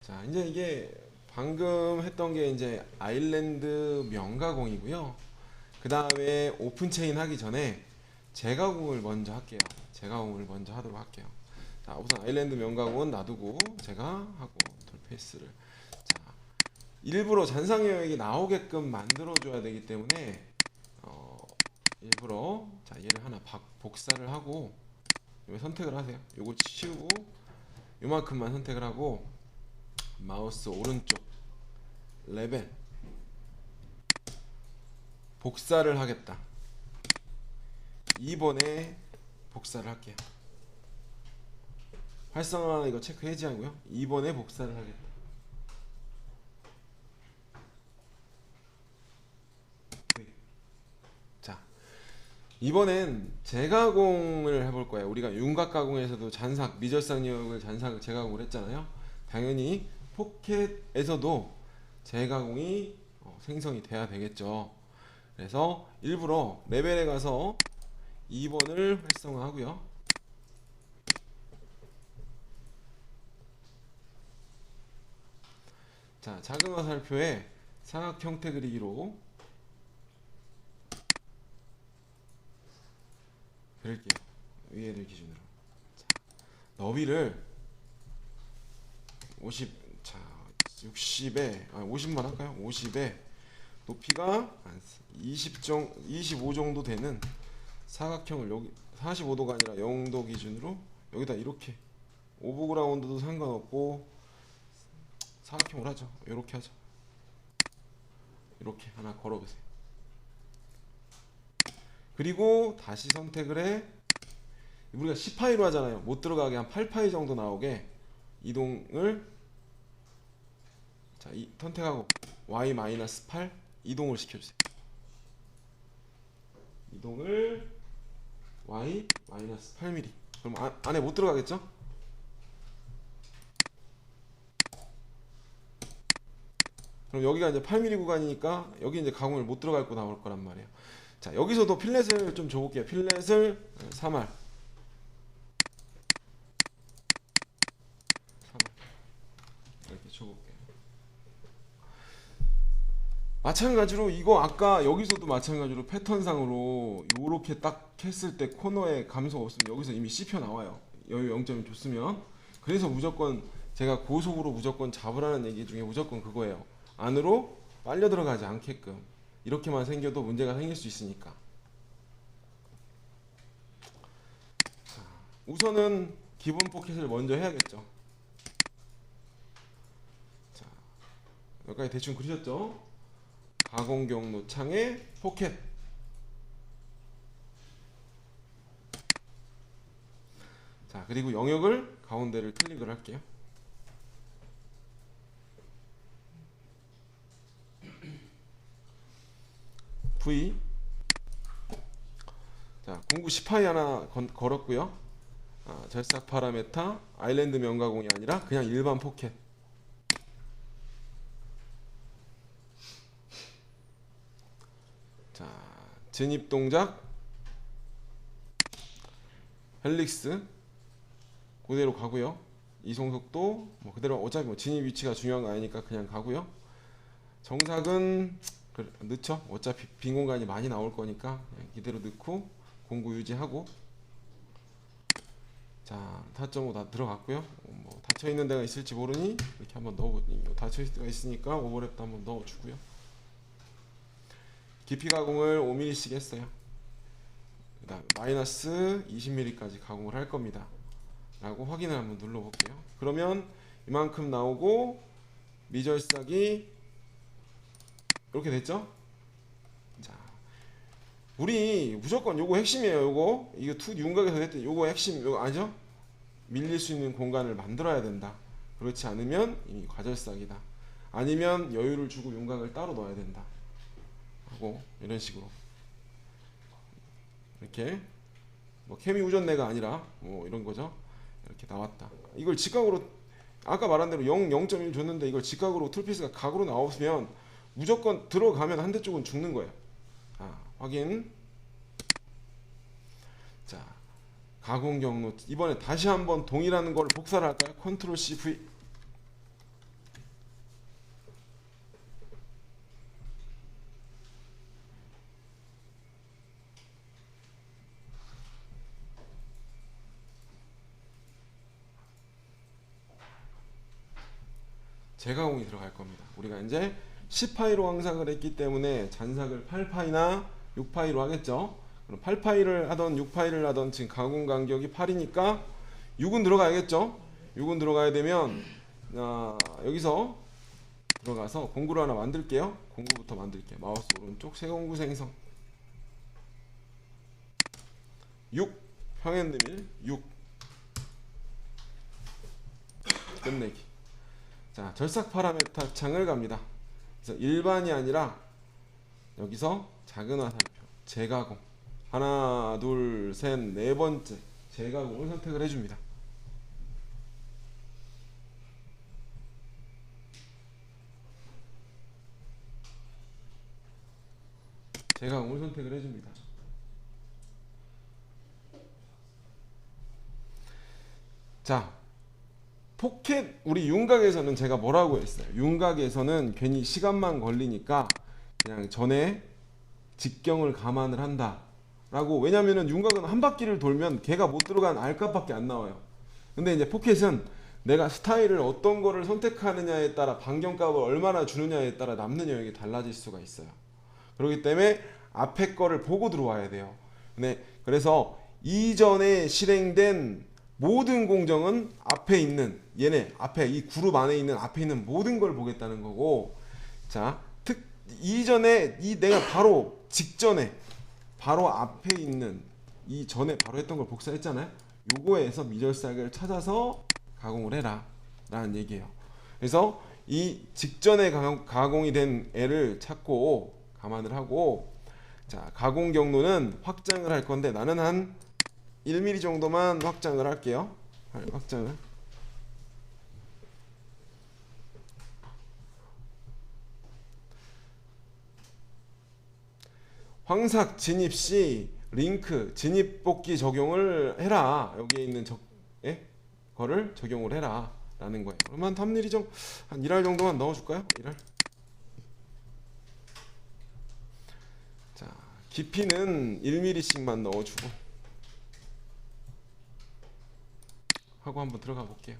자, 이제 이게 방금 했던 게 이제 아일랜드 명가공이고요. 그 다음에 오픈 체인 하기 전에 재가공을 먼저 할게요. 재가공을 먼저 하도록 할게요. 자, 우선 아일랜드 명가공은 놔두고 제가 하고 돌페이스를, 자, 일부러 잔상 영역이 나오게끔 만들어 줘야 되기 때문에 일부러, 자, 얘를 하나 복사를 하고 요거 선택을 하세요. 요거 치우고 요만큼만 선택을 하고 마우스 오른쪽 레벨 복사를 하겠다. 2번에 복사를 할게요. 활성화 이거 체크 해제하고요. 2번에 복사를 하겠다. 자, 이번엔 재가공을 해볼 거예요. 우리가 윤곽가공에서도 잔삭, 미절삭 영역을 잔삭, 재가공을 했잖아요. 당연히 포켓에서도 재가공이 생성이 돼야 되겠죠. 그래서 일부러 레벨에 가서 2번을 활성화하고요. 자, 작은 화살표에 사각 형태 그리기로 그릴게요. 위에를 기준으로. 자, 너비를 50, 자, 60에, 50만 할까요? 50에 높이가 25 정도 되는 사각형을 여기 45도가 아니라 0도 기준으로 여기다 이렇게 오버그라운드도 상관없고 사각형을 하죠. 이렇게 하죠. 이렇게 하나 걸어보세요. 그리고 다시 선택을 해. 우리가 10파이로 하잖아요. 못 들어가게 한 8파이 정도 나오게 이동을, 자, 선택하고 Y-8 이동을 시켜주세요. 이동을 Y-8mm. 그럼 안에 못 들어가겠죠? 그럼 여기가 이제 8mm 구간이니까 여기 이제 가공을 못 들어갈 거 나올 거란 말이에요. 자, 여기서도 필렛을 좀 줘볼게요. 필렛을 3R 이렇게 줘볼게요. 마찬가지로 이거 아까 여기서도 마찬가지로 패턴상으로 요렇게 딱 했을 때 코너에 감소가 없으면 여기서 이미 씹혀 나와요. 여유 0점이 줬으면. 그래서 무조건 제가 고속으로 무조건 잡으라는 얘기 중에 무조건 그거예요. 안으로 빨려 들어가지 않게끔. 이렇게만 생겨도 문제가 생길 수 있으니까. 자, 우선은 기본 포켓을 먼저 해야겠죠. 자, 여기까지 대충 그리셨죠? 가공 경로 창에 포켓. 자, 그리고 영역을 가운데를 클릭을 할게요. V. 자, 공구 10파이 하나 걸었고요. 절삭 파라메타 아일랜드 명가공이 아니라 그냥 일반 포켓. 자, 진입 동작 헬릭스 그대로 가고요. 이송 속도 뭐 그대로, 어차피 뭐 진입 위치가 중요한 거 아니니까 그냥 가고요. 정삭은 넣죠. 어차피 빈 공간이 많이 나올 거니까 이대로 넣고 공구 유지하고. 자, 4.5 다 들어갔고요. 뭐 닫혀 있는 데가 있을지 모르니 이렇게 한번 닫혀 있을 때가 있으니까 오버랩도 한번 넣어주고요. 깊이 가공을 5mm씩 했어요. 그다음 마이너스 20mm까지 가공을 할 겁니다. 라고 확인을 한번 눌러볼게요. 그러면 이만큼 나오고 미절삭이 이렇게 됐죠? 자, 우리 무조건 요거 핵심이에요. 요거 이거 투 윤곽에서 했던 요거 핵심, 요거 아니죠? 밀릴 수 있는 공간을 만들어야 된다. 그렇지 않으면 이미 과절삭이다. 아니면 여유를 주고 윤곽을 따로 넣어야 된다. 하고 이런 식으로 이렇게 뭐 케미 우전내가 아니라 뭐 이런 거죠. 이렇게 나왔다. 이걸 직각으로 아까 말한 대로 0.1 줬는데 이걸 직각으로 툴피스가 각으로 나오면 무조건 들어가면 한 대 쪽은 죽는 거예요. 확인. 자, 가공 경로 이번에 다시 한번 동일한 걸 복사를 할까요? 컨트롤 C V. 재가공이 들어갈 겁니다. 우리가 이제 10파이로 항상을 했기 때문에 잔삭을 8파이나 6파이로 하겠죠. 그럼 8파이를 하던 6파이를 하던 지금 가공 간격이 8이니까 6은 들어가야겠죠. 6은 들어가야 되면 여기서 들어가서 공구를 하나 만들게요. 공구부터 만들게요. 마우스 오른쪽 세공구 생성 6 평행드밀 6 끝내기. 자, 절삭 파라메타 창을 갑니다. 그래서 일반이 아니라 여기서 작은 화살표 재가공 하나 둘 셋 네 번째 재가공을 선택을 해줍니다. 재가공을 선택을 해줍니다. 자, 포켓 우리 윤곽에서는 제가 뭐라고 했어요? 윤곽에서는 괜히 시간만 걸리니까 그냥 전에 직경을 감안을 한다 라고. 왜냐면은 윤곽은 한 바퀴를 돌면 걔가 못 들어간 알값밖에 안 나와요. 근데 이제 포켓은 내가 스타일을 어떤 거를 선택하느냐에 따라 반경값을 얼마나 주느냐에 따라 남는 영역이 달라질 수가 있어요. 그렇기 때문에 앞에 거를 보고 들어와야 돼요. 그래서 이전에 실행된 모든 공정은 앞에 있는 얘네 앞에 이 그룹 안에 있는 앞에 있는 모든 걸 보겠다는 거고, 자, 이전에 이 내가 바로 직전에 바로 앞에 있는 이 전에 바로 했던 걸 복사했잖아요. 요거에서 미절삭을 찾아서 가공을 해라 라는 얘기예요. 그래서 이 직전에 가공이 된 애를 찾고 감안을 하고, 자, 가공 경로는 확장을 할 건데 나는 한 1mm 정도만 확장을 할게요. 확장을. 황삭 진입 시 링크 진입 뽑기 적용을 해라. 여기에 있는 거를 적용을 해라 라는 거예요. 그러면 3mm 정도, 한 1할 정도만 넣어줄까요? 1할. 자, 깊이는 1mm씩만 넣어주고 하고 한번 들어가 볼게요.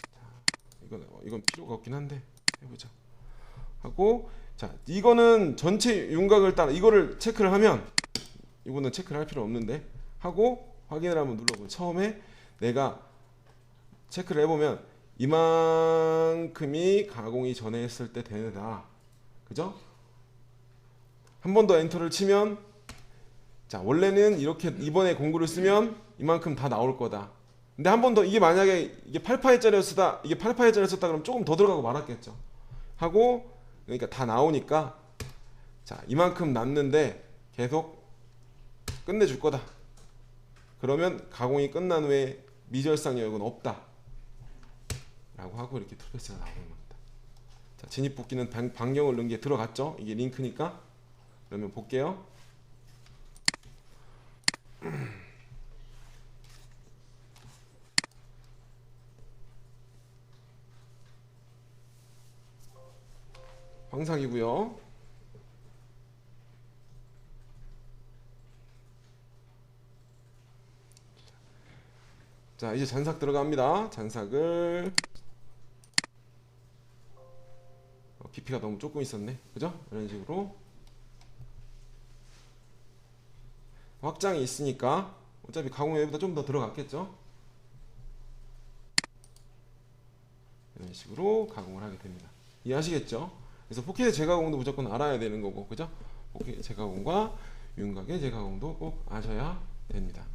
자, 이건 필요가 없긴 한데 해보자. 하고, 자, 이거는 전체 윤곽을 따라 이거를 체크를 하면, 이거는 체크를 할 필요 없는데 하고 확인을 한번 눌러보면 처음에 내가 체크를 해보면 이만큼이 가공이 전에 했을 때 되다. 그죠? 한 번 더 엔터를 치면, 자, 원래는 이렇게 이번에 공구를 쓰면 이만큼 다 나올 거다. 근데 한 번 더 이게 만약에 이게 8파이짜리였다 이게 8파이짜리였다 그러면 조금 더 들어가고 말았겠죠. 하고 그러니까 다 나오니까, 자, 이만큼 남는데 계속 끝내줄 거다. 그러면 가공이 끝난 후에 미절삭 여역은 없다 라고 하고 이렇게 트루패스가 나오는 겁니다. 자, 진입 뽑기는 반경을 넣은 게 들어갔죠. 이게 링크니까. 그러면 볼게요. 황삭이고요. 자, 이제 잔삭 들어갑니다. 잔삭을 깊이가 너무 조금 있었네. 그죠? 이런 식으로 확장이 있으니까 어차피 가공 여기보다 좀 더 들어갔겠죠? 이런 식으로 가공을 하게 됩니다. 이해하시겠죠? 그래서 포켓의 재가공도 무조건 알아야 되는 거고, 그죠? 포켓의 재가공과 윤곽의 재가공도 꼭 아셔야 됩니다.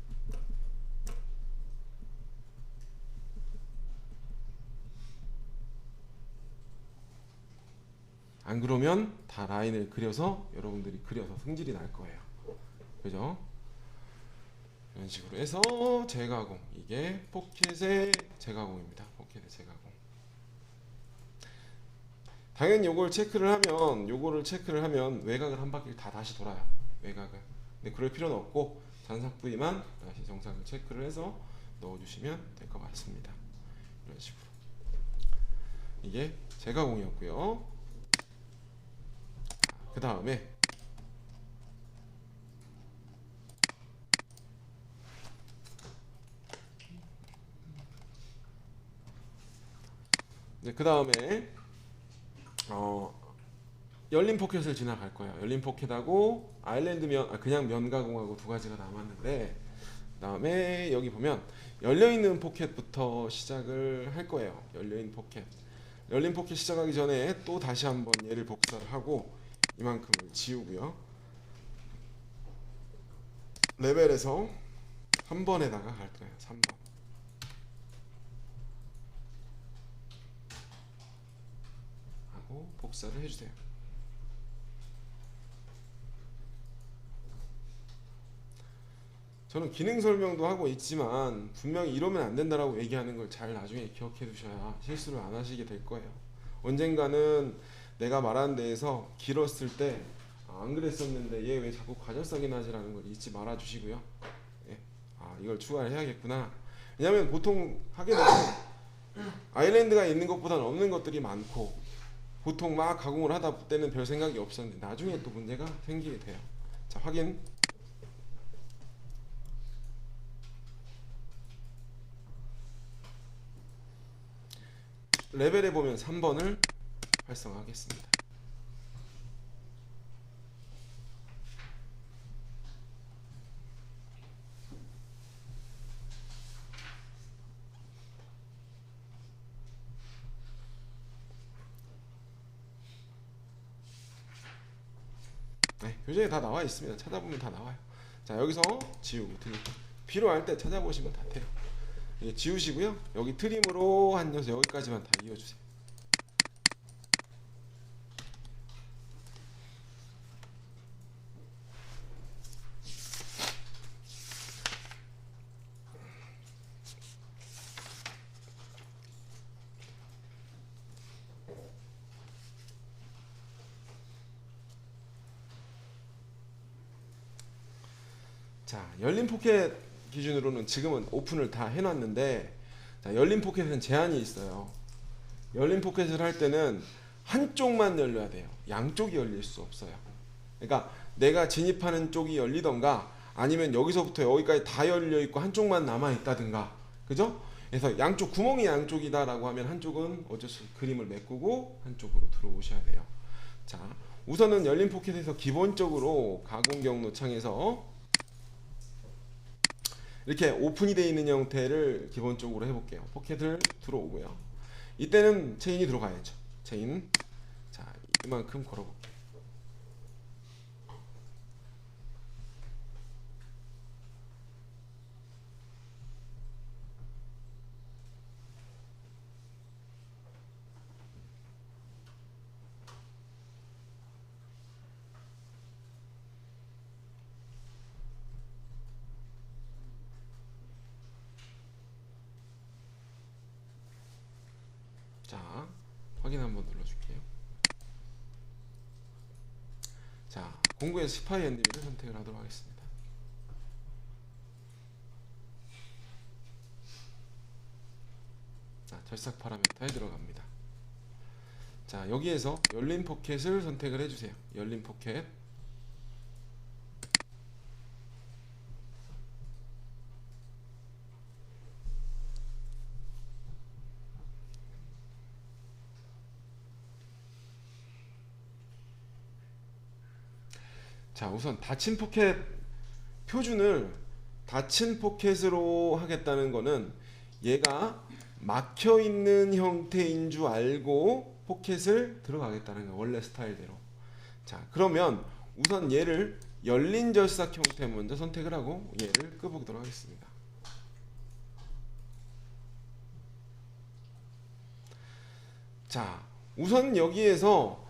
안 그러면 다 라인을 그려서 여러분들이 그려서 승질이 날 거예요. 그죠? 이런 식으로 해서 재가공, 이게 포켓의 재가공입니다. 포켓의 재가공. 당연히 요거를 체크를 하면 외곽을 한 바퀴 다 다시 돌아요. 외곽을. 근데 그럴 필요는 없고 잔삭 부위만 다시 정상을 체크를 해서 넣어주시면 될 것 같습니다. 이런 식으로. 이게 재가공이었고요. 그 다음에 이제 그 다음에 열린 포켓을 지나갈 거예요. 열린 포켓하고 아일랜드 면, 그냥 면 가공하고 두 가지가 남았는데, 그 다음에 여기 보면 열려있는 포켓부터 시작을 할 거예요. 열려있는 포켓. 열린 포켓 시작하기 전에 또 다시 한번 얘를 복사를 하고 이만큼을 지우고요. 레벨에서 3번에다가 갈 거예요. 3번. 하고 복사를 해주세요. 저는 기능 설명도 하고 있지만 분명히 이러면 안 된다라고 얘기하는 걸 잘 나중에 기억해 두셔야 실수를 안 하시게 될 거예요. 언젠가는 내가 말하는 데에서 길었을 때 안 그랬었는데 얘 왜 자꾸 과절삭이 나지라는 걸 잊지 말아 주시고요. 예. 이걸 추가를 해야겠구나. 왜냐면 보통 하게 되면 아일랜드가 있는 것보다는 없는 것들이 많고, 보통 막 가공을 하다 때는 별 생각이 없었는데 나중에 또 문제가 생기게 돼요. 자, 확인. 레벨에 보면 3번을 활성화하겠습니다. 네, 교재에 다 나와 있습니다. 찾아보면 다 나와요. 자, 여기서 지우고 트림. 필요할 때 찾아보시면 다 돼요. 이제 지우시고요. 여기 트림으로 한 여기까지만 다 이어주세요. 자, 열린 포켓 기준으로는 지금은 오픈을 다 해놨는데, 자, 열린 포켓은 제한이 있어요. 열린 포켓을 할 때는 한쪽만 열려야 돼요. 양쪽이 열릴 수 없어요. 그러니까 내가 진입하는 쪽이 열리던가, 아니면 여기서부터 여기까지 다 열려 있고 한쪽만 남아 있다든가, 그죠? 그래서 양쪽 구멍이 양쪽이다라고 하면 한쪽은 어쩔 수 없이 그림을 메꾸고 한쪽으로 들어오셔야 돼요. 자, 우선은 열린 포켓에서 기본적으로 가공 경로 창에서 이렇게 오픈이 되어 있는 형태를 기본적으로 해볼게요. 포켓을 들어오고요. 이때는 체인이 들어가야죠. 체인. 자, 이만큼 걸어볼게요. 자, 확인 한번 눌러줄게요. 자, 공구에서 스파이 엔드비를 선택을 하도록 하겠습니다. 자, 절삭 파라미터에 들어갑니다. 자, 여기에서 열린 포켓을 선택을 해주세요. 열린 포켓. 자, 우선 닫힌 포켓 표준을 닫힌 포켓으로 하겠다는 거는 얘가 막혀 있는 형태인 줄 알고 포켓을 들어가겠다는 거예요. 원래 스타일대로. 자, 그러면 우선 얘를 열린 절삭 형태 먼저 선택을 하고 얘를 끄보도록 하겠습니다. 자, 우선 여기에서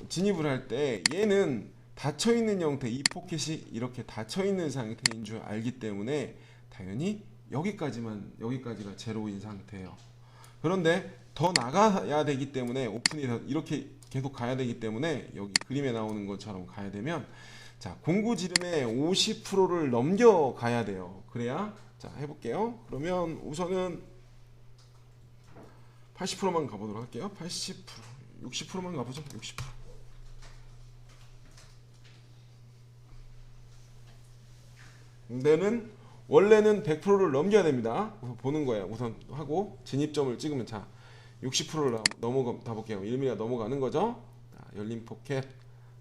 진입을 할 때 얘는 닫혀있는 형태, 이 포켓이 이렇게 닫혀있는 상태인 줄 알기 때문에 당연히 여기까지가 제로인 상태예요. 그런데 더 나가야 되기 때문에 오픈이 이렇게 계속 가야 되기 때문에 여기 그림에 나오는 것처럼 가야 되면, 자, 공구 지름의 50%를 넘겨가야 돼요. 그래야, 자, 해볼게요. 그러면 우선은 80%만 가보도록 할게요. 80%, 60%만 가보죠. 60%. 근데는 원래는 100%를 넘겨야 됩니다. 우선 보는 거예요. 우선 하고 진입점을 찍으면, 자, 60%를 넘어가 볼게요. 1mm가 넘어가는 거죠. 자, 열린 포켓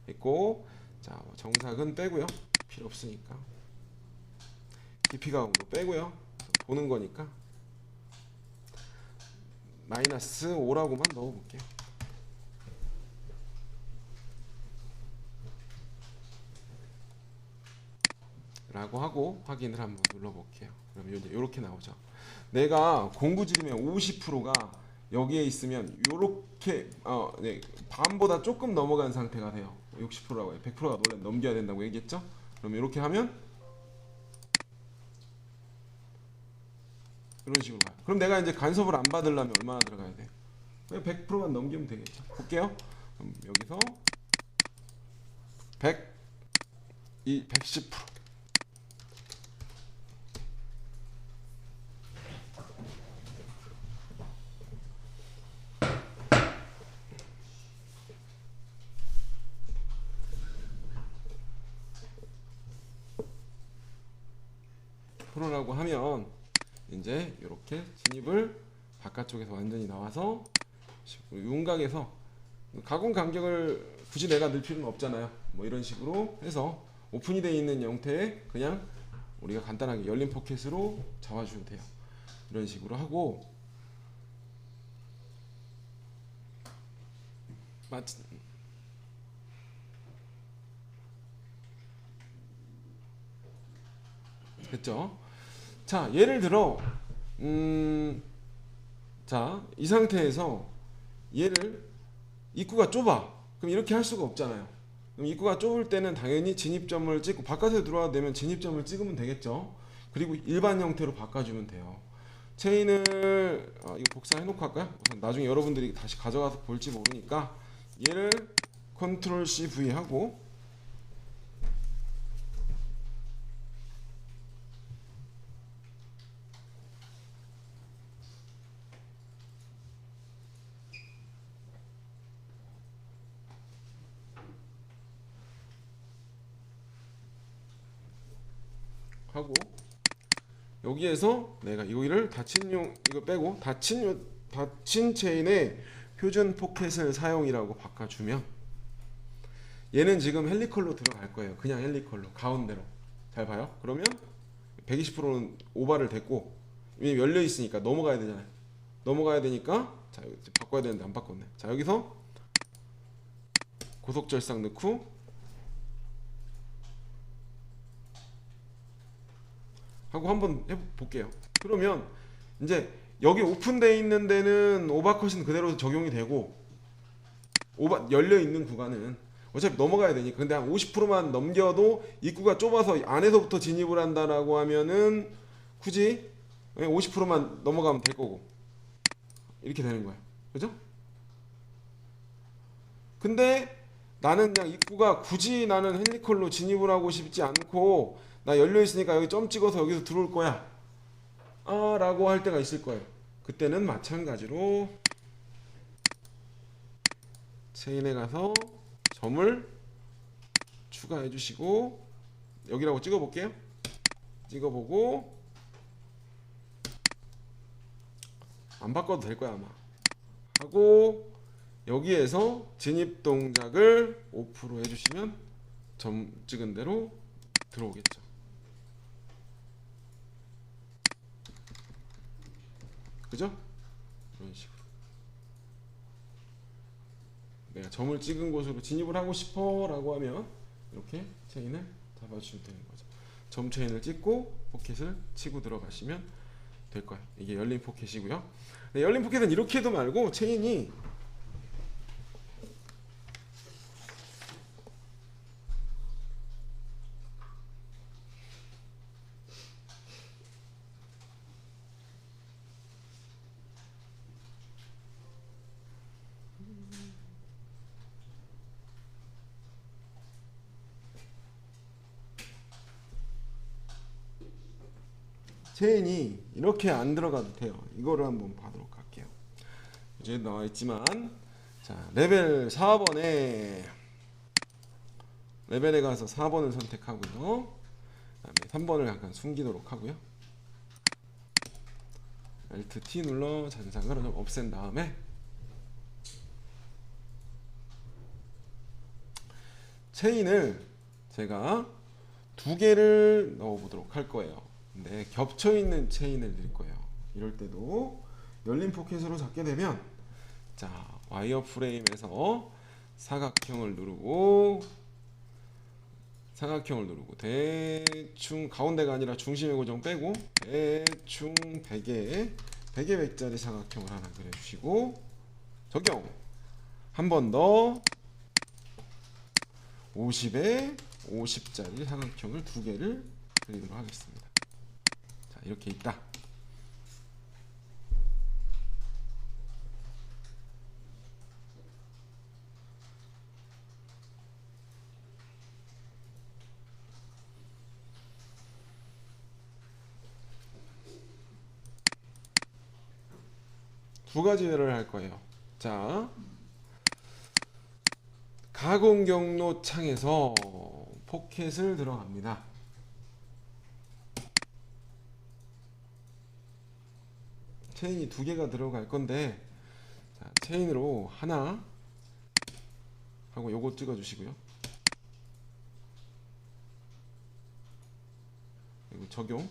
있고, 자, 정삭은 빼고요. 필요 없으니까. 깊이 가공도 빼고요. 보는 거니까 마이너스 5라고만 넣어볼게요. 라고 하고 확인을 한번 눌러볼게요. 그럼 이제 이렇게 나오죠. 내가 공구지름의 50%가 여기에 있으면 요렇게 네, 반보다 조금 넘어간 상태가 돼요. 60%라고 해요. 100%가 원래 넘겨야 된다고 얘기했죠. 그럼 이렇게 하면 이런 식으로 가요. 그럼 내가 이제 간섭을 안 받으려면 얼마나 들어가야 돼? 그냥 100%만 넘기면 되겠죠. 볼게요. 그럼 여기서 100, 110%. 프로라고 하면 이제 이렇게 진입을 바깥쪽에서 완전히 나와서 윤곽에서 가공 간격을 굳이 내가 넣을 필요는 없잖아요. 뭐 이런 식으로 해서 오픈이 되어 있는 형태에 그냥 우리가 간단하게 열린 포켓으로 잡아주면 돼요. 이런 식으로 하고 됐죠? 자, 예를 들어 자, 이 상태에서 얘를 입구가 좁아. 그럼 이렇게 할 수가 없잖아요. 그럼 입구가 좁을 때는 당연히 진입점을 찍고 바깥에 들어와도 되면 진입점을 찍으면 되겠죠. 그리고 일반 형태로 바꿔주면 돼요. 체인을 이거 복사해 놓고 할까요? 우선 나중에 여러분들이 다시 가져가서 볼지 모르니까 얘를 컨트롤 C V 하고 여기에서 내가 여기를 닫힌용 이거 빼고 닫힌 체인의 표준 포켓을 사용이라고 바꿔주면 얘는 지금 헬리컬로 들어갈 거예요. 그냥 헬리컬로 가운데로. 잘 봐요. 그러면 120%는 오버를 됐고 이미 열려 있으니까 넘어가야 되잖아요. 넘어가야 되니까 자 이제 바꿔야 되는데 안 바꿨네. 자 여기서 고속절삭 넣고 하고 한번 해볼게요. 그러면 이제 여기 오픈되어 있는 데는 오버컷은 그대로 적용이 되고 열려 있는 구간은 어차피 넘어가야 되니까 근데 한 50%만 넘겨도 입구가 좁아서 안에서부터 진입을 한다라고 하면은 굳이 50%만 넘어가면 될 거고 이렇게 되는 거야. 그죠? 근데 나는 그냥 입구가 굳이 나는 헬리컬로 진입을 하고 싶지 않고 나 열려 있으니까 여기 점 찍어서 여기서 들어올 거야 라고 할 때가 있을 거예요. 그때는 마찬가지로 체인에 가서 점을 추가해 주시고 여기라고 찍어 볼게요. 찍어 보고 안 바꿔도 될 거야 아마 하고 여기에서 진입 동작을 5% 해주시면 점 찍은 대로 들어오겠죠. 그죠? 이런 식으로 내가 점을 찍은 곳으로 진입을 하고 싶어 라고 하면 이렇게 체인을 잡아주시면 되는 거죠. 점 체인을 찍고 포켓을 치고 들어가시면 될 거예요. 이게 열린 포켓이고요. 네, 열린 포켓은 이렇게 해도 말고 체인이 체인이 이렇게 안 들어가도 돼요. 이거를 한번 봐도록 할게요. 이제 나와 있지만 자 레벨 4번에 레벨에 가서 4번을 선택하고요. 그다음에 3번을 약간 숨기도록 하고요. Alt T 눌러 잔상을 좀 없앤 다음에 체인을 제가 두 개를 넣어 보도록 할 거예요. 근데 겹쳐 있는 체인을 넣을 거예요. 이럴 때도 열린 포켓으로 잡게 되면, 자, 와이어 프레임에서 사각형을 누르고 대충 가운데가 아니라 중심의 고정 빼고 대충 베개 100짜리 사각형을 하나 그려주시고, 적용. 한 번 더 50에 50짜리 사각형을 두 개를 그리도록 하겠습니다. 자, 이렇게 있다. 두 가지를 할 거예요. 자, 가공 경로 창에서 포켓을 들어갑니다. 체인이 두 개가 들어갈 건데, 자, 체인으로 하나 하고 요거 찍어 주시고요. 그리고 적용.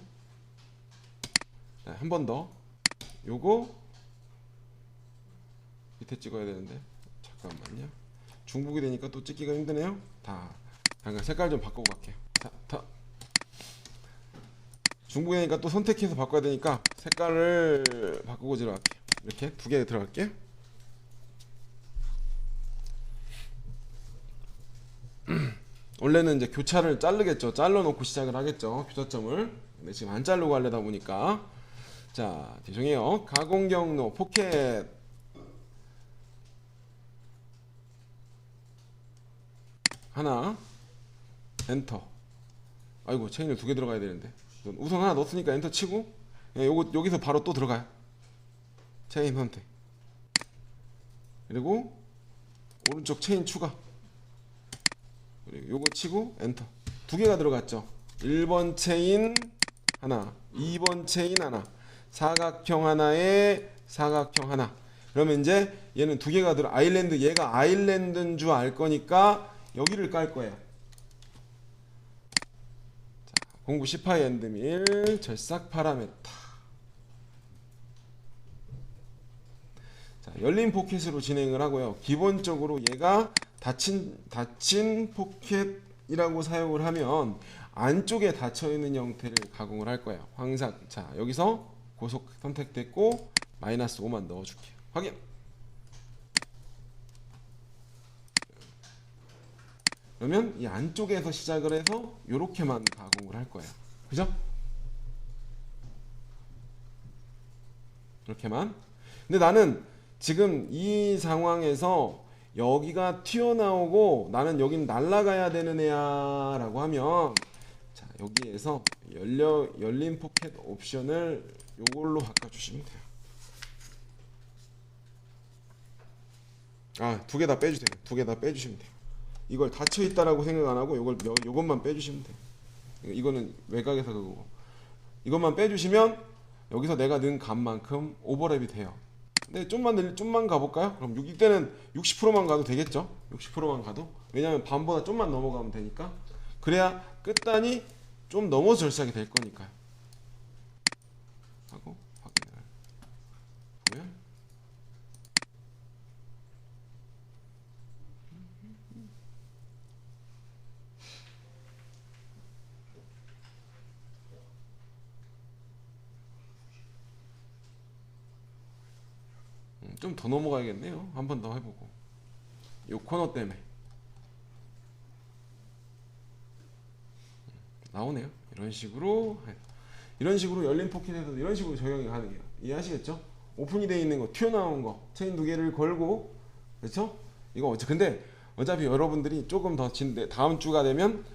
한 번 더. 요거 밑에 찍어야 되는데, 잠깐만요. 중복이 되니까 또 찍기가 힘드네요. 잠깐 색깔 좀 바꾸고 갈게요. 중복이 되니까 또 선택해서 바꿔야 되니까 색깔을 바꾸고 들어갈게요. 이렇게 두 개 들어갈게요. 원래는 이제 교차를 자르겠죠. 잘라놓고 시작을 하겠죠. 교차점을. 근데 지금 안 자르고 하려다 보니까, 자, 죄송해요. 가공 경로 포켓 하나, 엔터. 아이고, 체인을 두 개 들어가야 되는데. 우선 하나 넣었으니까 엔터 치고, 요거 여기서 바로 또 들어가요. 체인 선택. 그리고 오른쪽 체인 추가. 그리고 요거 치고 엔터. 두 개가 들어갔죠. 1번 체인 하나, 2번 체인 하나, 사각형 하나에 사각형 하나. 그러면 이제 얘는 두 개가 들어, 아일랜드, 얘가 아일랜드인 줄 알 거니까 여기를 깔 거예요. 자, 공구 10파이 엔드밀 절삭 파라메타. 자, 열린 포켓으로 진행을 하고요. 기본적으로 얘가 닫힌 포켓이라고 사용을 하면 안쪽에 닫혀 있는 형태를 가공을 할 거예요. 항상. 자, 여기서 고속 선택됐고 마이너스 5만 넣어줄게요. 확인. 그러면 이 안쪽에서 시작을 해서 이렇게만 가공을 할 거예요. 그죠? 이렇게만. 근데 나는 지금 이 상황에서 여기가 튀어나오고 나는 여긴 날아가야 되는 애야 라고 하면, 자, 여기에서 열린 포켓 옵션을 요걸로 바꿔주시면 돼요. 두 개 다 빼주세요. 두 개 다 빼주시면 돼요. 이걸 닫혀 있다라고 생각 안 하고 요것만 빼주시면 돼요. 이거는 외곽에서 그거고, 이것만 빼주시면 여기서 내가 넣은 값만큼 오버랩이 돼요. 근데 좀만 가볼까요? 그럼 이때는 60%만 가도 되겠죠? 60%만 가도. 왜냐면 반보다 좀만 넘어가면 되니까. 그래야 끝단이 좀 넘어서 절삭이 될 거니까요. 하고 확인을 보면 좀 더 넘어가야겠네요. 한 번 더 해보고. 요 코너 때문에 나오네요. 이런 식으로 열린 포켓에서 이런 식으로 적용이 가능해요. 이해하시겠죠? 오픈이 되어 있는 거, 튀어나온 거, 체인 두 개를 걸고, 그렇죠? 이거 근데 어차피 여러분들이 조금 더 다음 주가 되면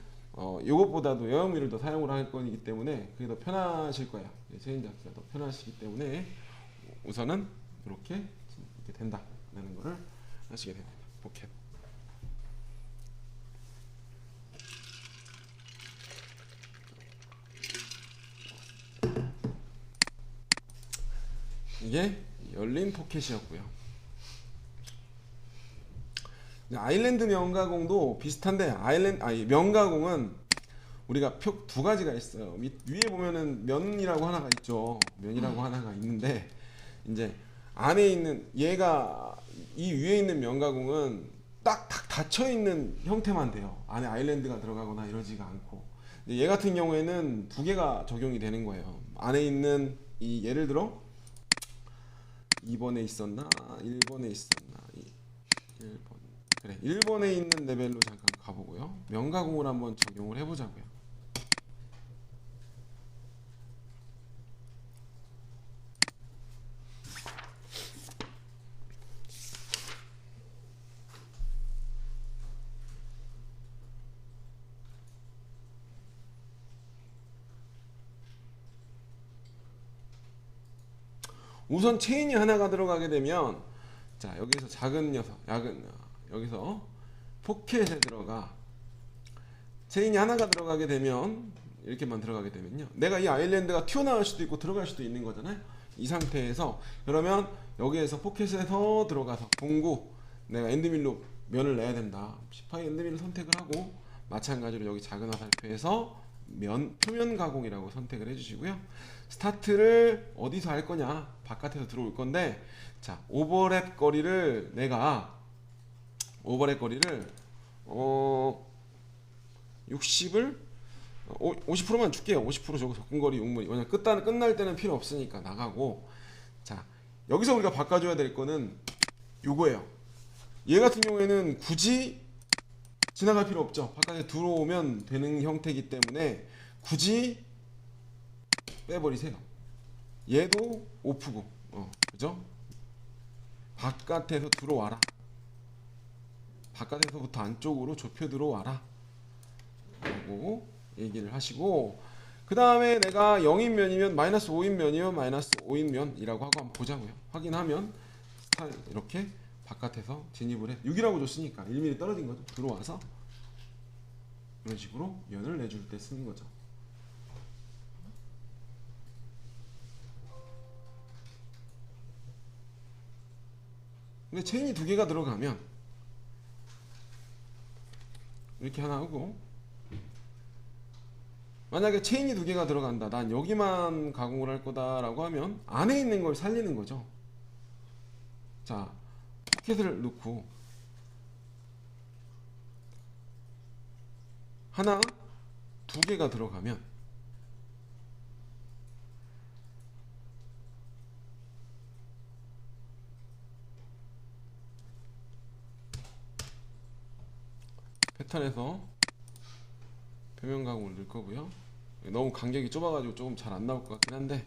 이것보다도 여영미를 더 사용을 할 거기 때문에 그게 더 편하실 거예요. 체인 잡기가 더 편하시기 때문에 우선은 이렇게 된다라는 거를 하시게 됩니다. 포켓. 이게 열린 포켓이었고요. 아일랜드 면가공도 비슷한데 면가공은 우리가 표 두 가지가 있어요. 위에 보면은 면이라고 하나가 있죠. 면이라고 하나가 있는데 이제 안에 있는 얘가 이 위에 있는 면가공은 딱 닫혀 있는 형태만 돼요. 안에 아일랜드가 들어가거나 이러지가 않고. 얘 같은 경우에는 두 개가 적용이 되는 거예요. 안에 있는 이 예를 들어 2번에 있었나 1번에 있었나 1번 그래 1번에 있는 레벨로 잠깐 가보고요. 면가공을 한번 적용을 해보자고요. 우선 체인이 하나가 들어가게 되면 자 여기서 작은 녀석 여기서 포켓에 들어가 체인이 하나가 들어가게 되면 이렇게만 들어가게 되면요 내가 이 아일랜드가 튀어나올 수도 있고 들어갈 수도 있는 거잖아요. 이 상태에서 그러면 여기에서 포켓에서 들어가서 공구 내가 엔드밀로 면을 내야 된다. 18 엔드밀을 선택을 하고 마찬가지로 여기 작은 화살표에서 표면 가공이라고 선택을 해주시고요. 스타트를 어디서 할 거냐? 바깥에서 들어올 건데, 자 오버랩 거리를 내가 60을 50%만 줄게요. 50% 저거 접근거리 용문이 왜냐 끝날 때는 필요 없으니까 나가고. 자 여기서 우리가 바꿔줘야 될 거는 요거예요. 얘 같은 경우에는 굳이 지나갈 필요 없죠. 바깥에 들어오면 되는 형태이기 때문에 굳이 빼버리세요. 얘도 오프고 그죠? 바깥에서 들어와라. 바깥에서부터 안쪽으로 좁혀 들어와라 라고 얘기를 하시고, 그 다음에 내가 0인 면이면 마이너스 5인 면이면 마이너스 5인 면이라고 하고 한번 보자고요. 확인하면 이렇게 바깥에서 진입을 해 6이라고 줬으니까 1mm 떨어진 거죠. 들어와서 이런 식으로 면을 내줄 때 쓰는 거죠. 근데 체인이 두 개가 들어가면 이렇게 하나 하고, 만약에 체인이 두 개가 들어간다 난 여기만 가공을 할 거다 라고 하면 안에 있는 걸 살리는 거죠. 자 포켓을 넣고 하나 두 개가 들어가면 패턴에서 표면 가공을 넣을 거고요. 너무 간격이 좁아가지고 조금 잘 안 나올 것 같긴 한데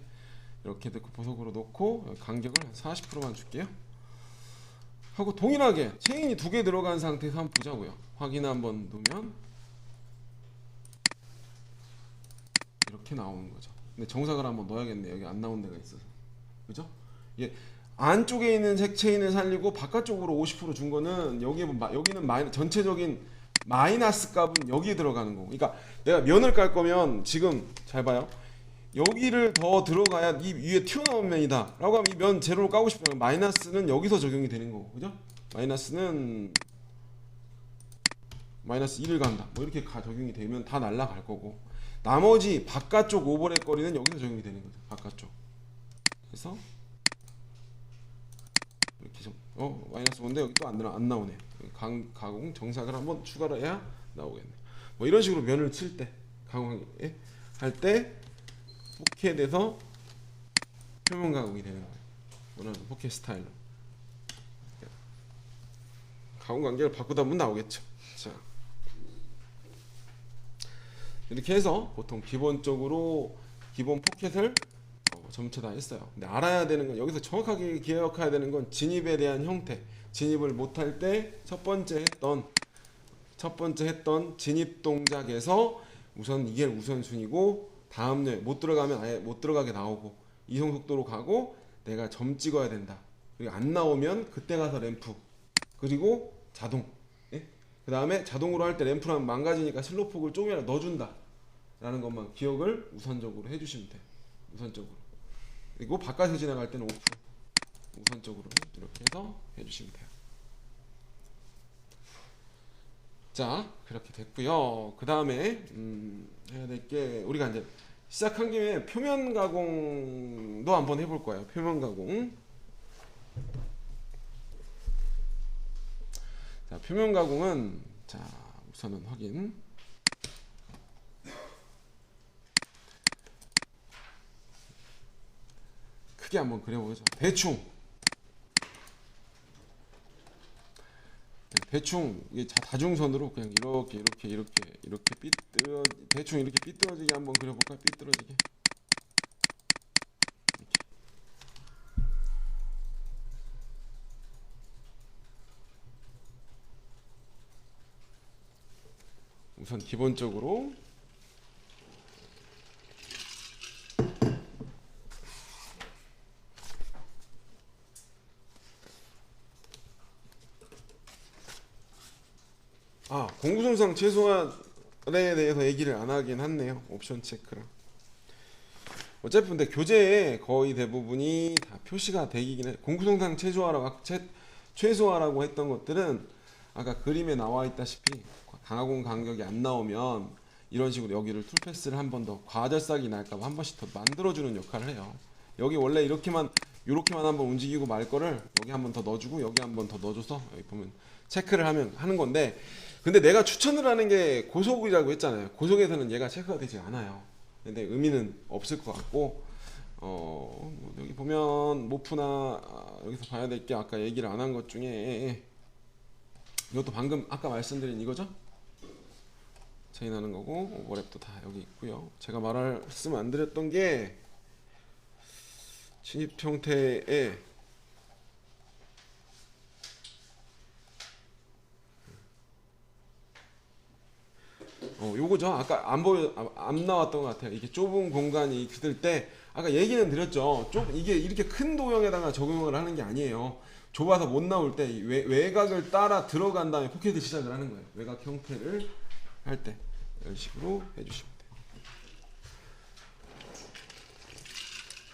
이렇게 넣고 보석으로 놓고 간격을 한 40%만 줄게요. 하고 동일하게 체인이 두 개 들어간 상태에서 한번 보자고요. 확인 한번 누르면 이렇게 나오는 거죠. 근데 정삭을 한번 넣어야겠네. 여기 안 나온 데가 있어서. 그죠? 예. 안쪽에 있는 체인을 살리고 바깥쪽으로 50% 준 거는 여기는 전체적인 마이너스 값은 여기에 들어가는 거고. 그러니까 내가 면을 깔 거면 지금 잘 봐요. 여기를 더 들어가야 이 위에 튀어나온 면이다 라고 하면 이 면 제로로 까고 싶으면 마이너스는 여기서 적용이 되는 거고, 그죠? 마이너스는 마이너스 1을 간다 뭐 이렇게 적용이 되면 다 날라갈 거고, 나머지 바깥쪽 오버랩 거리는 여기서 적용이 되는 거죠. 바깥쪽. 그래서 이렇게 마이너스 5인데 여기 또 안 나오네. 가공 정삭을 한번 추가로 해야 나오겠네. 뭐 이런 식으로 면을 칠 때 가공할 때 포켓에서 표면 가공이 되는 거예요. 원하는 포켓 스타일로 가공 관계를 바꾸다 보면 나오겠죠. 자 이렇게 해서 보통 기본적으로 기본 포켓을 전체 다 했어요. 근데 알아야 되는 건, 여기서 정확하게 기억해야 되는 건 진입에 대한 형태. 진입을 못할 때 첫 번째 했던 진입 동작에서 우선 이게 우선순위고, 다음 못 들어가면 아예 못 들어가게 나오고, 이송 속도로 가고 내가 점 찍어야 된다. 그리고 안 나오면 그때 가서 램프, 그리고 자동. 예? 그 다음에 자동으로 할 때 램프를 하면 망가지니까 슬로폭을 조금이라도 넣어준다 라는 것만 기억을 우선적으로 해주시면 돼요. 우선적으로. 그리고 바깥에 지나갈 때는 오프, 우선적으로 이렇게 해서 해주시면 돼요. 자, 그렇게 됐고요. 그 다음에 해야 될 게 우리가 이제 시작한 김에 표면 가공도 한번 해볼 거예요. 표면 가공. 자, 표면 가공은 자 우선은 확인. 크게 한번 그려보죠. 대충 이게 다중선으로 그냥 이렇게 대충 이렇게 삐뚤어지게 한번 그려볼까? 삐뚤어지게. 우선 기본적으로 공구선상 최소한에 대해서 얘기를 안 하긴 했네요. 옵션 체크랑. 어차피 근데 교재에 거의 대부분이 다 표시가 되긴 해. 공구선상 최소화라고 했던 것들은 아까 그림에 나와 있다시피 강화공 간격이 안 나오면 이런 식으로 여기를 툴패스를 한 번 더 과절삭이 날까봐 한 번씩 더 만들어주는 역할을 해요. 여기 원래 이렇게만 한번 움직이고 말 거를 여기 한 번 더 넣어주고 여기 한 번 더 넣어줘서 여기 보면 체크를 하는 건데, 근데 내가 추천을 하는 게 고속이라고 했잖아요. 고속에서는 얘가 체크가 되지 않아요. 근데 의미는 없을 것 같고, 여기 보면 모프나 여기서 봐야 될 게 아까 얘기를 안 한 것 중에 이것도 방금 아까 말씀드린 이거죠. 체인하는 거고 오버랩도 다 여기 있고요. 제가 말씀을 안 드렸던 게 진입 형태의 요거죠. 아까 안 나왔던 것 같아요. 이게 좁은 공간이 있을 때 아까 얘기는 드렸죠. 이게 이렇게 큰 도형에다가 적용을 하는 게 아니에요. 좁아서 못 나올 때 외곽을 따라 들어간 다음에 포켓을 시작을 하는 거예요. 외곽 형태를 할 때 이런 식으로 해주시면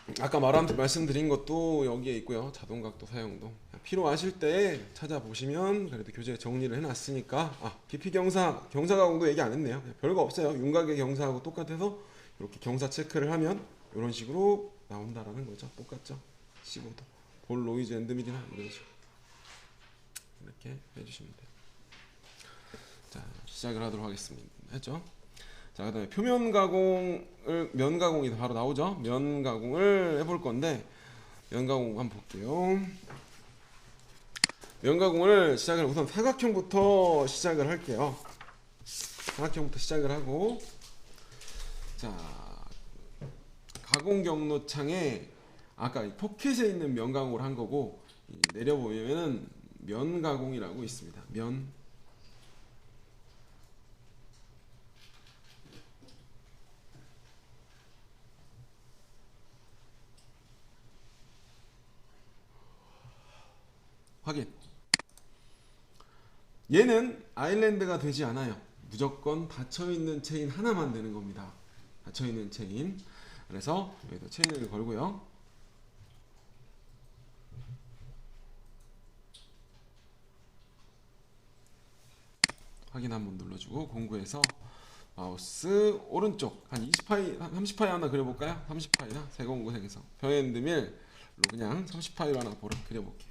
돼요. 아까 말씀드린 것도 여기에 있고요. 자동각도 사용도 필요하실 때 찾아보시면 그래도 교재에 정리를 해놨으니까. BP 경사가공도 얘기 안 했네요. 별거 없어요. 윤곽의 경사하고 똑같아서 이렇게 경사 체크를 하면 이런 식으로 나온다라는 거죠. 똑같죠. 15도 볼 노이즈 앤드 밀이나 이런 식으로 이렇게 해주시면 돼요. 자, 시작을 하도록 하겠습니다. 했죠? 자, 그 다음에 표면 가공을, 면 가공이 바로 나오죠? 면 가공을 해볼 건데, 면 가공 한번 볼게요. 면 가공을 시작을 우선 사각형부터 시작을 할게요. 사각형부터 시작을 하고, 자, 가공 경로창에 아까 포켓에 있는 면 가공을 한 거고, 내려보면은 면 가공이라고 있습니다. 면 확인. 얘는 아일랜드가 되지 않아요. 무조건 닫혀있는 체인 하나만 되는 겁니다. 닫혀있는 체인. 그래서 여기도 체인을 걸고요. 확인 한번 눌러주고 공구에서 마우스 오른쪽 한 20파이, 30파이 하나 그려볼까요? 30파이나 세공구색에서 변앤드밀로 그냥 30파이로 하나 그려볼게요.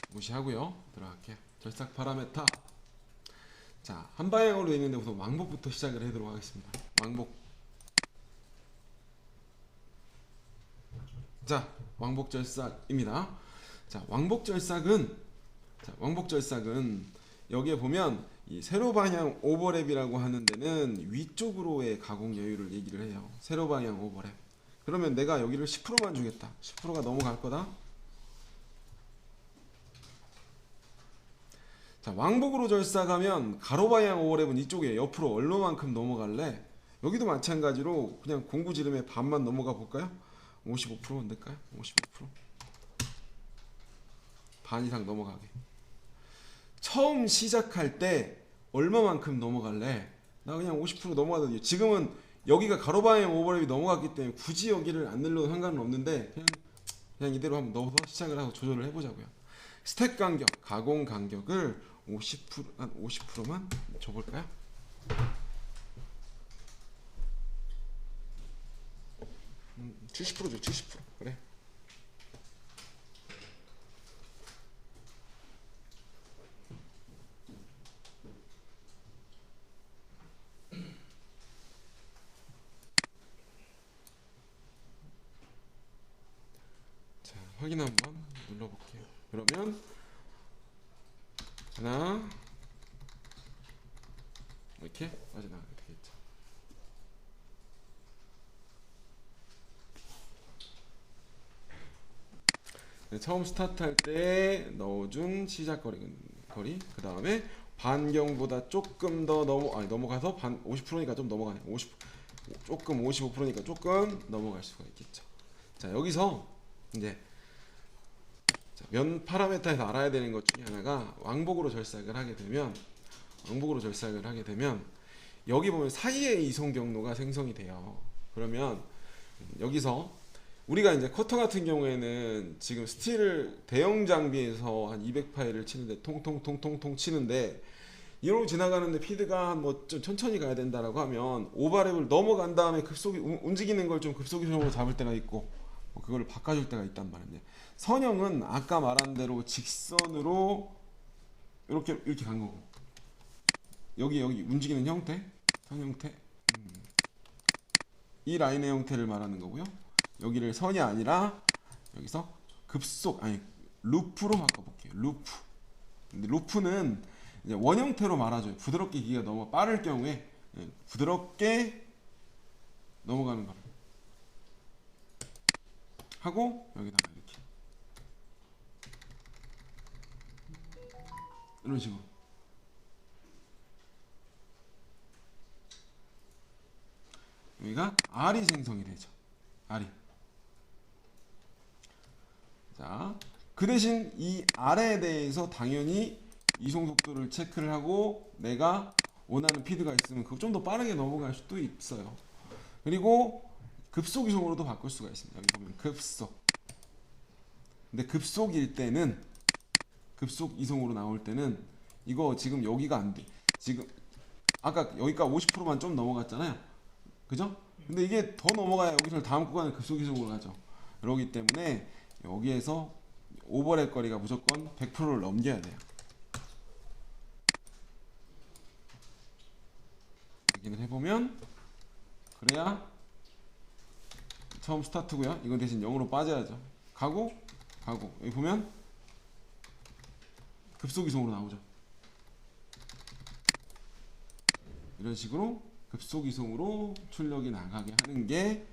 무시하고요. 들어갈게요. 절삭 파라메타. 자, 한 방향으로 되어 있는데 우선 왕복부터 시작을 하도록 하겠습니다. 왕복. 자, 왕복 절삭입니다. 자, 왕복 절삭은 여기에 보면 이 세로 방향 오버랩이라고 하는 데는 위쪽으로의 가공 여유를 얘기를 해요. 세로 방향 오버랩. 그러면 내가 여기를 10%만 주겠다. 10%가 넘어갈 거다. 자, 왕복으로 절삭하면 가로 방향 오버랩은 이쪽에 옆으로 얼마만큼 넘어갈래? 여기도 마찬가지로 그냥 공구 지름의 반만 넘어가 볼까요? 55% 안 될까요? 55%? 반 이상 넘어가게. 처음 시작할 때 얼마만큼 넘어갈래? 나 그냥 50% 넘어가도 돼요. 지금은 여기가 가로 방향 오버랩이 넘어갔기 때문에 굳이 여기를 안 늘려도 상관은 없는데 그냥 그냥 이대로 한번 넣어서 시작을 하고 조절을 해보자고요. 스택 간격, 가공 간격을 50%한 50%만 줘볼까요? 70%죠, 70%. 그래. 자, 확인 한번 눌러볼게요. 그러면 하나 이렇게 빠져나가게 되겠죠. 네, 처음 스타트할 때 넣어준 시작 거리, 그 다음에 반경보다 조금 더 넘어가서 50%니까 좀 넘어가네. 55%니까 조금 넘어갈 수가 있겠죠. 자, 여기서 이제 면 파라메타에서 알아야 되는 것 중에 하나가 왕복으로 절삭을 하게 되면 여기 보면 사이에 이송 경로가 생성이 돼요. 그러면 여기서 우리가 이제 커터 같은 경우에는 지금 스틸을 대형 장비에서 한 200파일을 치는데 통통통통통 치는데 이로 지나가는데 피드가 뭐 좀 천천히 가야 된다라고 하면 오버랩을 넘어간 다음에 급속 움직이는 걸 좀 급속이동으로 잡을 때가 있고 뭐 그걸 바꿔줄 때가 있단 말이에요. 선형은 아까 말한 대로 직선으로 이렇게 간 거고 여기 움직이는 형태, 선 형태 이 라인의 형태를 말하는 거고요. 여기를 선이 아니라 여기서 루프로 바꿔볼게요. 루프. 근데 루프는 이제 원 형태로 말하죠. 부드럽게 기가 너무 빠를 경우에 부드럽게 넘어가는 거를 하고 여기다가 이렇게 이런 식으로 여기가 R이 생성이 되죠. R이. 자, 그 대신 이 R에 대해서 당연히 이송 속도를 체크를 하고 내가 원하는 피드가 있으면 그거 좀 더 빠르게 넘어갈 수도 있어요. 그리고 급속 이송으로도 바꿀 수가 있습니다. 여기 보면 급속. 근데 급속일 때는 급속 이송으로 나올 때는 이거 지금 여기가 안 돼. 지금 아까 여기가 50%만 좀 넘어갔잖아요. 그죠? 근데 이게 더 넘어가야 여기서 다음 구간에 급속 이송으로 가죠. 그러기 때문에 여기에서 오버랩 거리가 무조건 100%를 넘겨야 돼요. 확인을 해보면 그래야 처음 스타트고요. 이건 대신 0으로 빠져야죠. 가고 여기 보면 급속 이송으로 나오죠. 이런 식으로 급속 이송으로 출력이 나가게 하는 게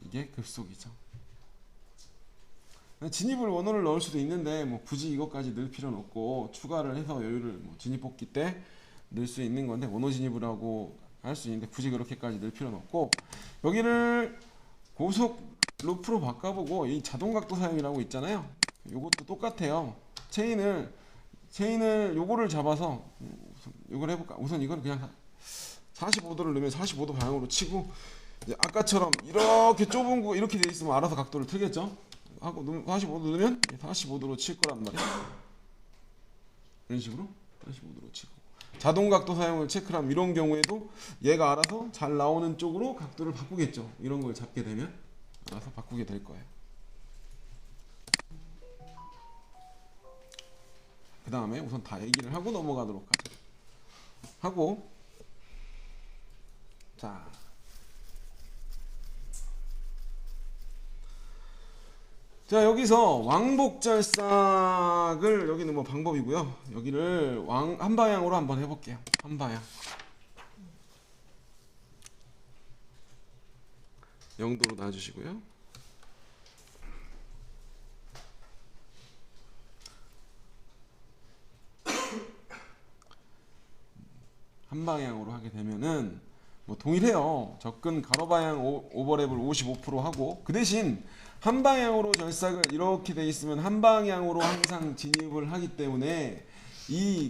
이게 급속이죠. 진입을 원호를 넣을 수도 있는데 뭐 굳이 이것까지 넣을 필요는 없고 추가를 해서 여유를 뭐 진입 뽑기 때 넣을 수 있는 건데 원호 진입을 하고 할 수 있는데 굳이 그렇게까지 넣을 필요는 없고 여기를 고속 루프로 바꿔보고 이 자동 각도 사용이라고 있잖아요. 요것도 똑같아요. 체인을 요거를 잡아서 요걸 해볼까? 우선 이건 그냥 45도를 넣으면 45도 방향으로 치고 이제 아까처럼 이렇게 좁은 거 이렇게 돼 있으면 알아서 각도를 틀겠죠. 하고 45도 넣으면 45도로 칠 거란 말이야. 이런 식으로 45도로 치고 자동 각도 사용을 체크하면 이런 경우에도 얘가 알아서 잘 나오는 쪽으로 각도를 바꾸겠죠. 이런 걸 잡게 되면 알아서 바꾸게 될 거예요. 그 다음에 우선 다 얘기를 하고 넘어가도록 하죠. 하고 자 여기서 왕복 절삭을 여기는 뭐 방법이고요. 여기를 한 방향으로 한번 해볼게요. 한 방향 0도로 놔주시고요. 한 방향으로 하게 되면은 뭐 동일해요. 접근 가로 방향 오버랩을 55% 하고 그 대신 한 방향으로 절삭을 이렇게 돼 있으면 한 방향으로 항상 진입을 하기 때문에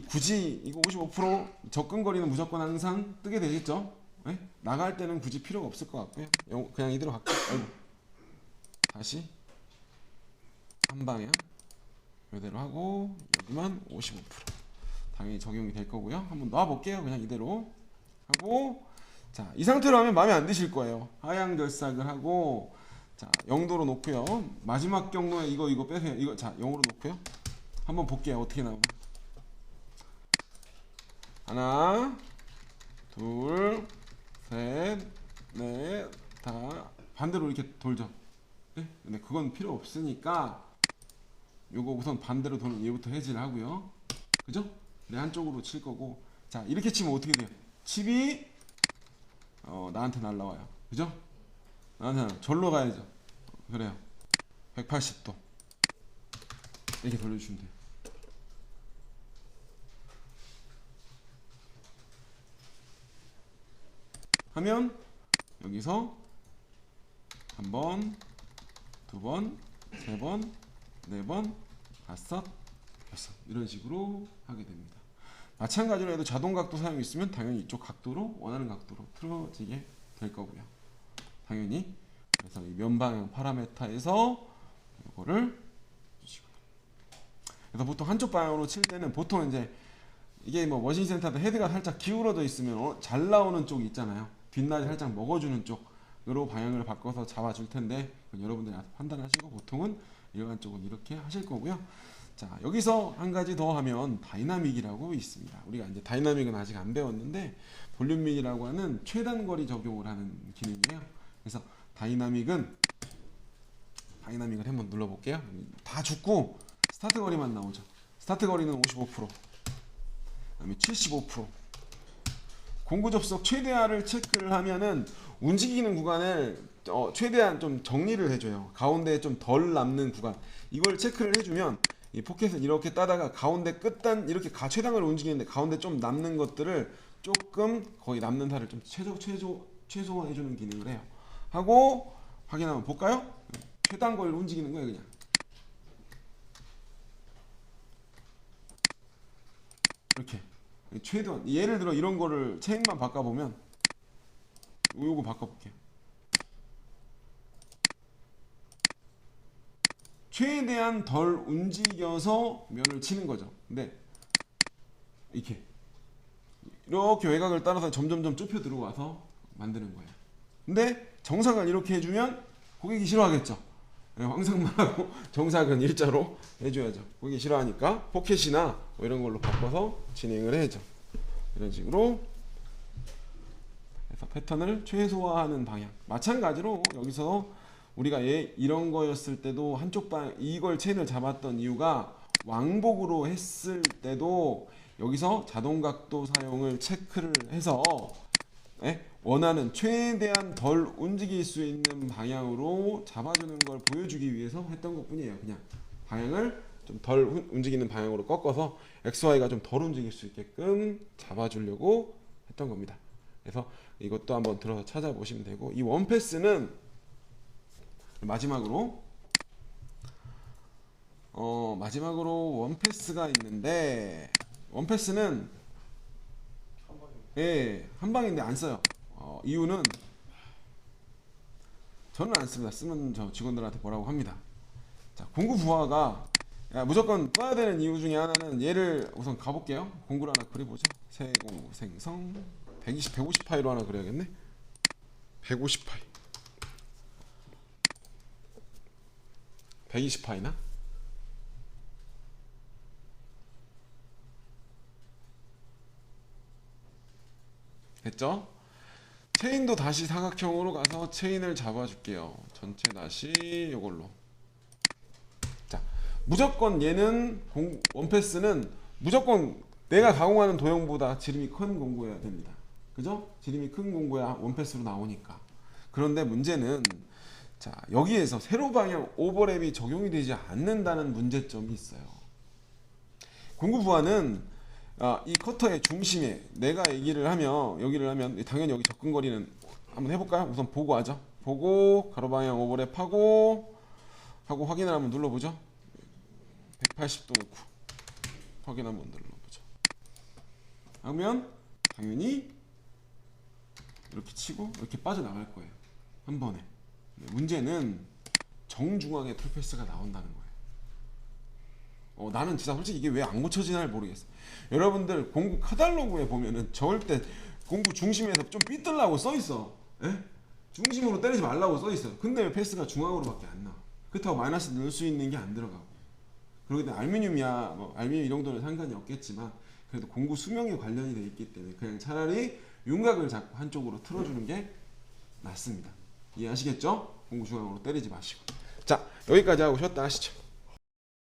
굳이 이거 55% 접근 거리는 무조건 항상 뜨게 되겠죠. 네? 나갈 때는 굳이 필요가 없을 것 같고요. 그냥 이대로 갈게요. 다시 한 방향 이대로 하고 여기만 55% 당연히 적용이 될 거고요. 한번 놔 볼게요. 그냥 이대로 하고, 자, 이 상태로 하면 마음에 안 드실 거예요. 하향 결삭을 하고, 자, 0도로 놓고요. 마지막 경로에 이거 빼세요. 이거, 자, 0으로 놓고요. 한번 볼게요. 어떻게 나오나. 하나, 둘, 셋, 넷, 다 반대로 이렇게 돌죠. 네? 근데 그건 필요 없으니까 요거 우선 반대로 도는 얘부터 해지를 하고요. 그죠? 내 한쪽으로 칠 거고, 자, 이렇게 치면 어떻게 돼요? 칩이 나한테 날라와요. 그죠? 나한테 절로 가야죠. 그래요. 180도 이렇게 돌려주시면 돼요. 하면 여기서 한 번, 두 번, 세 번, 네 번, 다섯, 여섯 이런 식으로 하게 됩니다. 마찬가지로 해도 자동 각도 사용이 있으면 당연히 이쪽 각도로 원하는 각도로 틀어지게 될 거고요. 당연히 그래서 이 면방향 파라메타에서 이거를 주시고요. 그래서 보통 한쪽 방향으로 칠 때는 보통 이제 이게 뭐 머신 센터도 헤드가 살짝 기울어져 있으면 잘 나오는 쪽이 있잖아요. 뒷날이 살짝 먹어주는 쪽으로 방향을 바꿔서 잡아줄 텐데 여러분들이 판단하시고 보통은 일반적으로 이렇게 하실 거고요. 자, 여기서 한 가지 더 하면 다이나믹이라고 있습니다. 우리가 이제 다이나믹은 아직 안 배웠는데 볼륨믹이라고 하는 최단거리 적용을 하는 기능이에요. 그래서 다이나믹을 한번 눌러볼게요. 다 죽고 스타트 거리만 나오죠. 스타트 거리는 55%, 그다음에 75%. 공구 접속 최대화를 체크를 하면은 움직이는 구간을 최대한 좀 정리를 해줘요. 가운데에 좀 덜 남는 구간, 이걸 체크를 해주면 이 포켓을 이렇게 따다가 가운데 끝단 이렇게 최단을 움직이는데 가운데 좀 남는 것들을 조금 거의 남는 살을 좀 최소화해주는 기능을 해요. 하고 확인 한번 볼까요? 최단 거리를 움직이는 거예요. 그냥 이렇게 최대한, 예를 들어 이런 거를 체인만 바꿔보면 요거 바꿔볼게요. 최대한 덜 움직여서 면을 치는 거죠. 근데 이렇게 외곽을 따라서 점점점 좁혀 들어와서 만드는 거예요. 근데 정삭을 이렇게 해주면 고객이 싫어하겠죠. 황상만 하고 정삭은 일자로 해줘야죠. 고객이 싫어하니까 포켓이나 뭐 이런 걸로 바꿔서 진행을 해야죠. 이런 식으로 해서 패턴을 최소화하는 방향. 마찬가지로 여기서 우리가 이런 거였을 때도 한쪽 방 이걸 체인을 잡았던 이유가 왕복으로 했을 때도 여기서 자동 각도 사용을 체크를 해서 원하는 최대한 덜 움직일 수 있는 방향으로 잡아주는 걸 보여주기 위해서 했던 것 뿐이에요. 그냥 방향을 좀 덜 움직이는 방향으로 꺾어서 XY가 좀 덜 움직일 수 있게끔 잡아주려고 했던 겁니다. 그래서 이것도 한번 들어서 찾아보시면 되고, 이 원패스는 마지막으로 원패스가 있는데, 원패스는 한 방인데 안 써요. 이유는 저는 안 씁니다. 쓰면 저 직원들한테 뭐라고 합니다. 자, 공구 부하가 무조건 써야 되는 이유 중에 하나는, 얘를 우선 가볼게요. 공구를 하나 그려보죠. 세공구 생성 150파이로 하나 그려야겠네. 150파이 120파이나? 됐죠? 체인도 다시 사각형으로 가서 체인을 잡아줄게요. 전체 다시 이걸로. 자, 무조건 얘는 원패스는 무조건 내가 가공하는 도형보다 지름이 큰 공구여야 됩니다. 그죠? 지름이 큰 공구야 원패스로 나오니까. 그런데 문제는, 자, 여기에서 세로 방향 오버랩이 적용이 되지 않는다는 문제점이 있어요. 공구 부하는 이 커터의 중심에 내가 여기를 하면 당연히 여기 접근거리는 한번 해볼까요? 우선 보고 하죠. 보고 가로 방향 오버랩 하고 확인을 한번 눌러보죠. 180도 놓고 확인 한번 눌러보죠. 하면 당연히 이렇게 치고 이렇게 빠져나갈 거예요. 한 번에. 문제는 정중앙에 풀패스가 나온다는 거예요. 나는 진짜 솔직히 이게 왜 안 고쳐지나 모르겠어. 여러분들 공구 카탈로그에 보면은 저을 때 공구 중심에서 좀 삐뚤라고 써 있어. 예? 중심으로 때리지 말라고 써 있어. 근데 왜 패스가 중앙으로밖에 안 나와? 그렇다고 마이너스 넣을 수 있는 게 안 들어가고. 그러기 때문에 알루미늄이야, 뭐 알루미늄 이 정도는 상관이 없겠지만 그래도 공구 수명에 관련이 돼 있기 때문에 그냥 차라리 윤곽을 잡고 한쪽으로 틀어주는 게 낫습니다. 이해하시겠죠? 공구 중앙으로 때리지 마시고. 자, 여기까지 하고 쉬었다 하시죠.